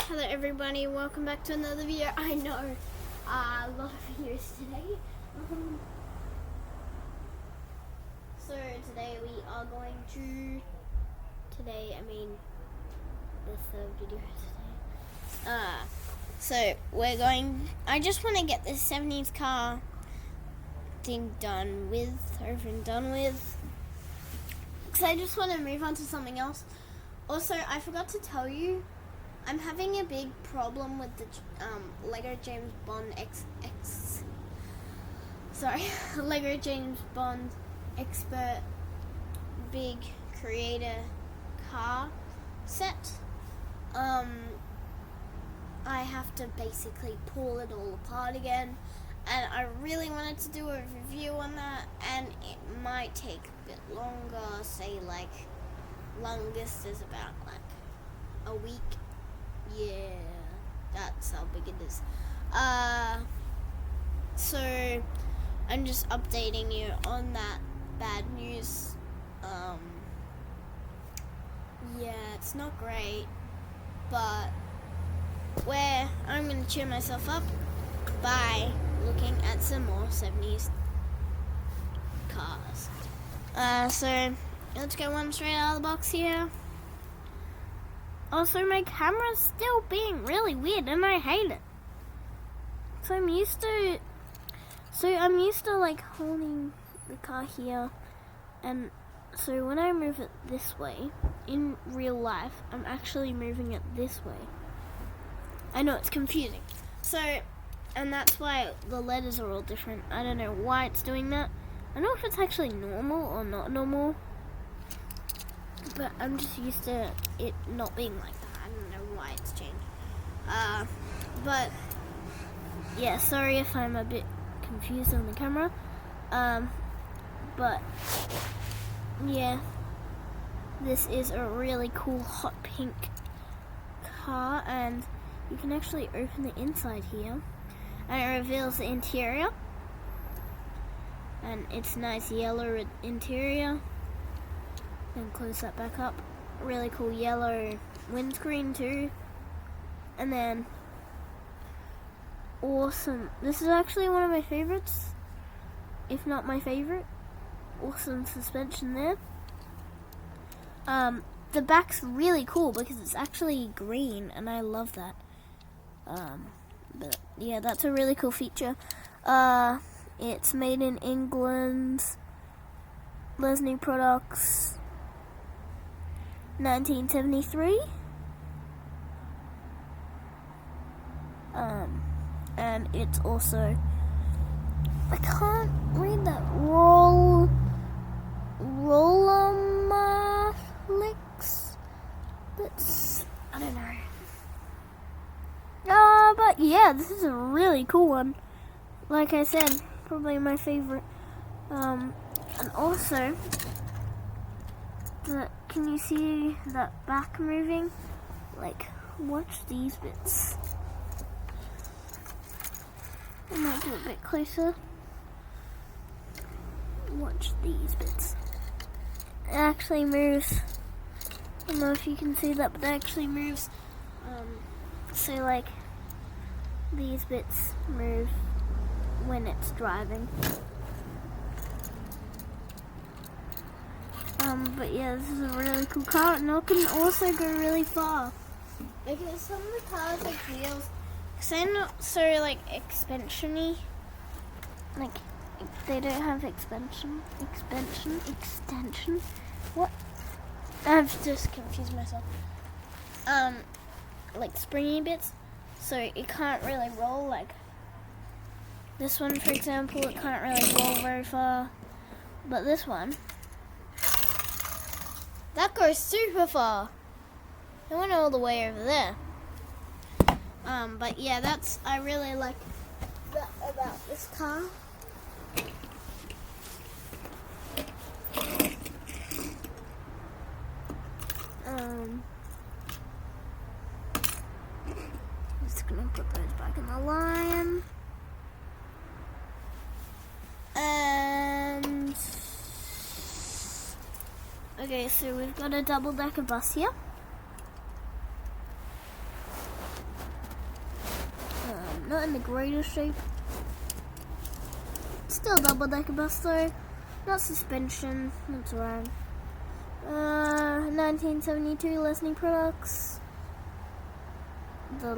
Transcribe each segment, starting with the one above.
Hello everybody, welcome back to another video. I know, a lot of videos today. So today we are going to, this video today. So we're going, I just want to get this 70's car thing over and done with. Because I just want to move on to something else. Also, I forgot to tell you, I'm having a big problem with the Lego James Bond Lego James Bond Expert Big Creator car set. I have to basically pull it all apart again, and I really wanted to do a review on that, and it might take a bit longer, say like longest is about like a week. Yeah, that's how big it is. So I'm just updating you on that bad news. Yeah, it's not great, but I'm gonna cheer myself up by looking at some more 70's cars. So let's go one straight out of the box here. Also, my camera's still being really weird, and I hate it. So I'm used to like holding the car here, and so when I move it this way, in real life, I'm actually moving it this way. I know it's confusing. So, and that's why the letters are all different. I don't know why it's doing that. I don't know if it's actually normal or not normal. But I'm just used to it not being like that. I don't know why it's changed. But yeah, sorry if I'm a bit confused on the camera. But yeah, this is a really cool hot pink car, and you can actually open the inside here, and it reveals the interior, and it's nice yellow interior. And close that back up. Really cool yellow windscreen too. And then awesome. This is actually one of my favorites, if not my favorite. Awesome suspension there. The back's really cool because it's actually green, and I love that. But yeah, that's a really cool feature. It's made in England. Lesney Products. 1973. And it's also, I can't read that, Rollermatics. That's, I don't know. But yeah, this is a really cool one. Like I said, probably my favorite. And also, can you see that back moving? Like, watch these bits. I might do it a bit closer. Watch these bits. It actually moves. I don't know if you can see that, but it actually moves. So like, these bits move when it's driving. But yeah, this is a really cool car, and it can also go really far. Because some of the cars like wheels, because they're not so like expansion-y. Like, they don't have extension. What? I've just confused myself. Like springy bits, so it can't really roll. Like this one, for example, it can't really roll very far. But this one, that goes super far. It went all the way over there. But yeah, I really like that about this car. Just gonna put those back in the line. And okay, so we've got a double-decker bus here. not in the greatest shape. Still double-decker bus though. Not suspension. That's right. 1972 Leslie products. The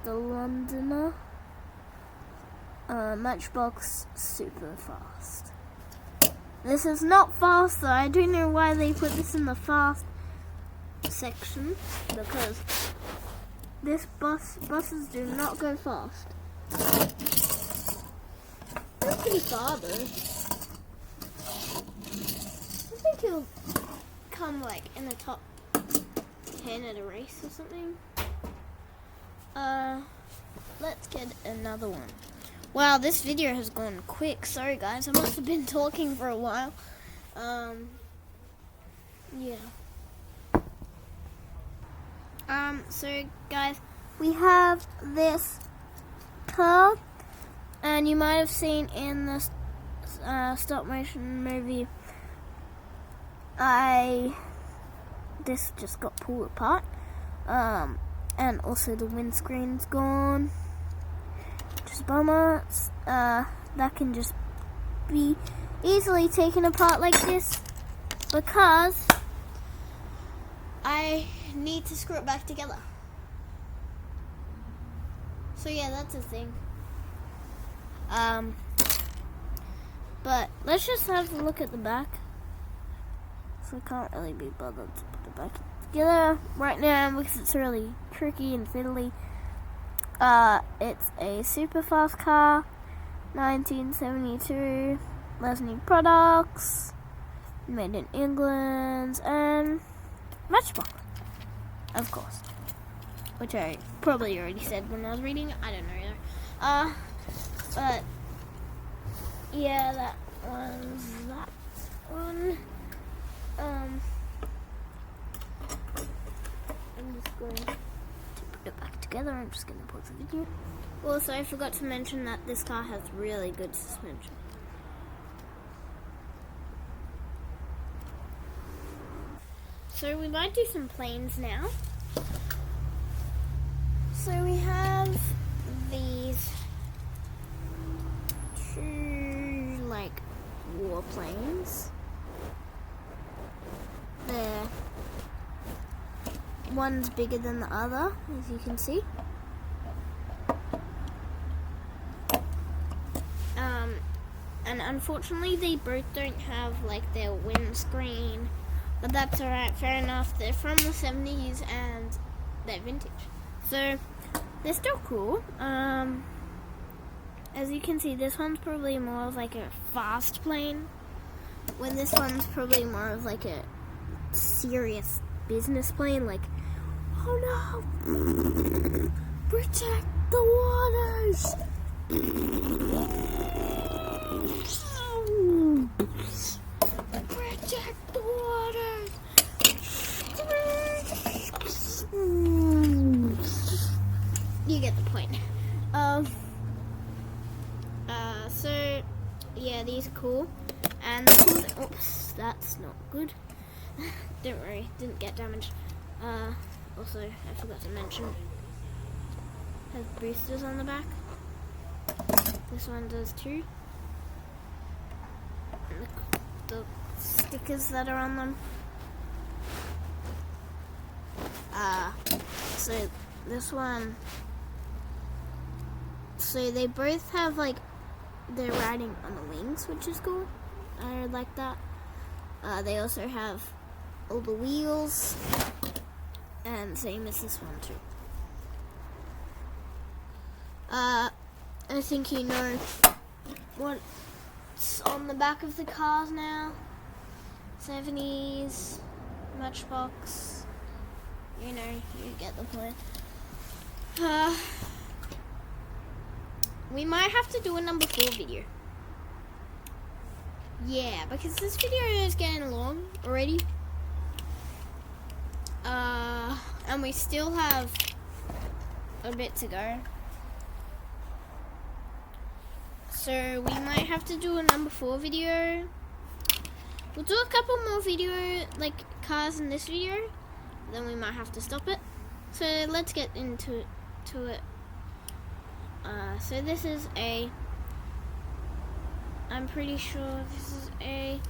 Londoner. Matchbox super fast. This is not fast though. I don't know why they put this in the fast section, because this buses do not go fast. They're pretty far though. I think he'll come like in the top 10 at a race or something. Let's get another one. Wow, this video has gone quick. Sorry guys, I must have been talking for a while. Yeah. So guys, we have this car, and you might have seen in the stop motion movie, this just got pulled apart, and also the windscreen's gone. Just a bummer. That can just be easily taken apart like this, because I need to screw it back together. So yeah, that's a thing. But let's just have a look at the back. So I can't really be bothered to put it back together right now because it's really tricky and fiddly. It's a super fast car, 1972, Leslie products, made in England, and Matchbox, of course, which I probably already said when I was reading. I don't know either. But yeah, that one's that one. I'm just going to put it back together. I'm just going to pause the video. Also, I forgot to mention that this car has really good suspension. So we might do some planes now. So we have these two like warplanes. They're one's bigger than the other, as you can see. And unfortunately they both don't have like their windscreen, but that's alright, fair enough. They're from the 70's and they're vintage, so they're still cool. As you can see, this one's probably more of like a fast plane, when this one's probably more of like a serious business plane, like, oh no, protect the waters. Protect the waters. You get the point. So yeah, these are cool. And the cool oops, that's not good. Don't worry, didn't get damaged. Also, I forgot to mention, has boosters on the back. This one does too. And the stickers that are on them. So this one, so they both have like, they're riding on the wings, which is cool. I like that. They also have all the wheels, and same as this one too. I think you know what's on the back of the cars now. 70's, Matchbox, you know, you get the point. We might have to do a number 4 video. Yeah, because this video is getting long already. And we still have a bit to go. So we might have to do a number 4 video. We'll do a couple more like cars in this video, then we might have to stop it. So let's get into it. So this is a, I'm pretty sure this is a,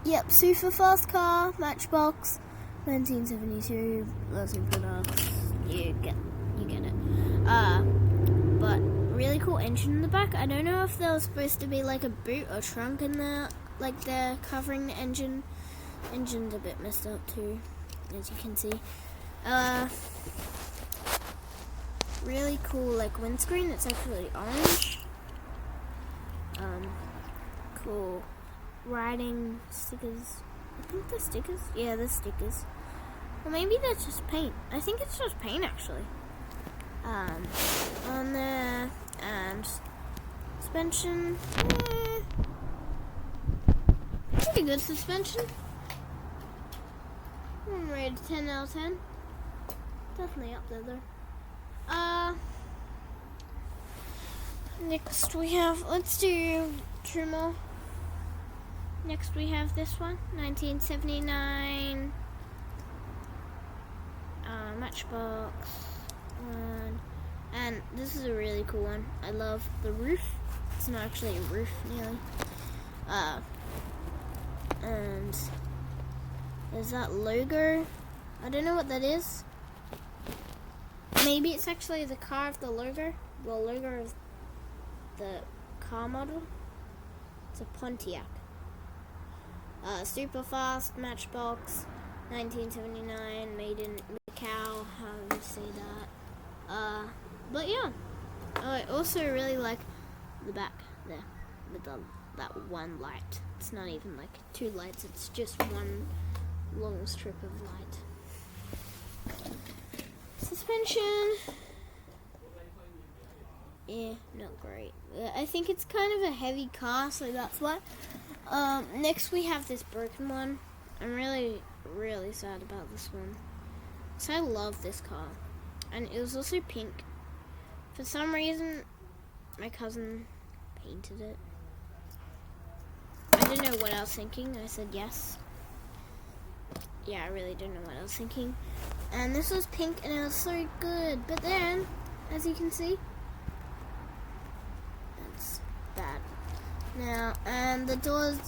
yep, super fast car, Matchbox, 1972, Leslie Products, you get it. But really cool engine in the back. I don't know if there was supposed to be like a boot or trunk in there, like they're covering the engine. Engine's a bit messed up too, as you can see. Really cool like windscreen. It's actually orange. Cool riding stickers. I think they're stickers. Yeah, they're stickers. Or maybe they're just paint. I think it's just paint actually. On there, and suspension. Pretty good suspension. I'm rated 10 out of 10. Definitely up there though. Next we have, let's do two more. Next we have this one, 1979 Matchbox one. And this is a really cool one. I love the roof. It's not actually a roof, nearly. And there's that logo. I don't know what that is. Maybe it's actually the car of the logo. The logo of the car model. It's a Pontiac. Super fast Matchbox, 1979, made in Macau. How do you say that? But yeah. I also really like the back there with that one light. It's not even like two lights. It's just one long strip of light. Suspension. Yeah, not great. I think it's kind of a heavy car, so that's why. Next we have this broken one. I'm really, really sad about this one. So I love this car. And it was also pink. For some reason, my cousin painted it. I didn't know what I was thinking. I said yes. Yeah, I really didn't know what I was thinking. And this was pink and it was so good. But then, as you can see, that's bad. Now, and the doors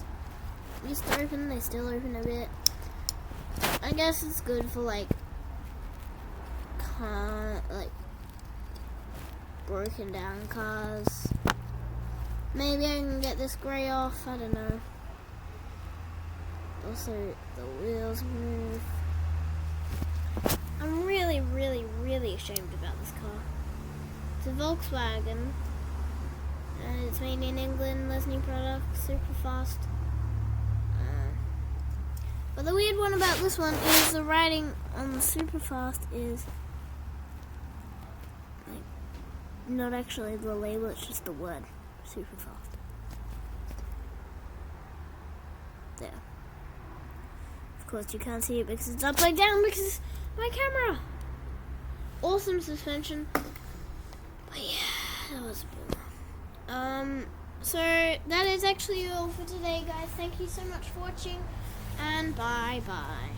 used to open, they still open a bit. I guess it's good for like broken down cars. Maybe I can get this grey off, I don't know. Also, the wheels move. I'm really, really, really ashamed about this car. It's a Volkswagen. And it's made in England, Leslie Products, super fast. But the weird one about this one is the writing on the super fast is like not actually the label, it's just the word super fast. There. Of course you can't see it because it's upside down because it's my camera. Awesome suspension. But yeah, that was a bit. So that is actually all for today, guys. Thank you so much for watching, and bye bye.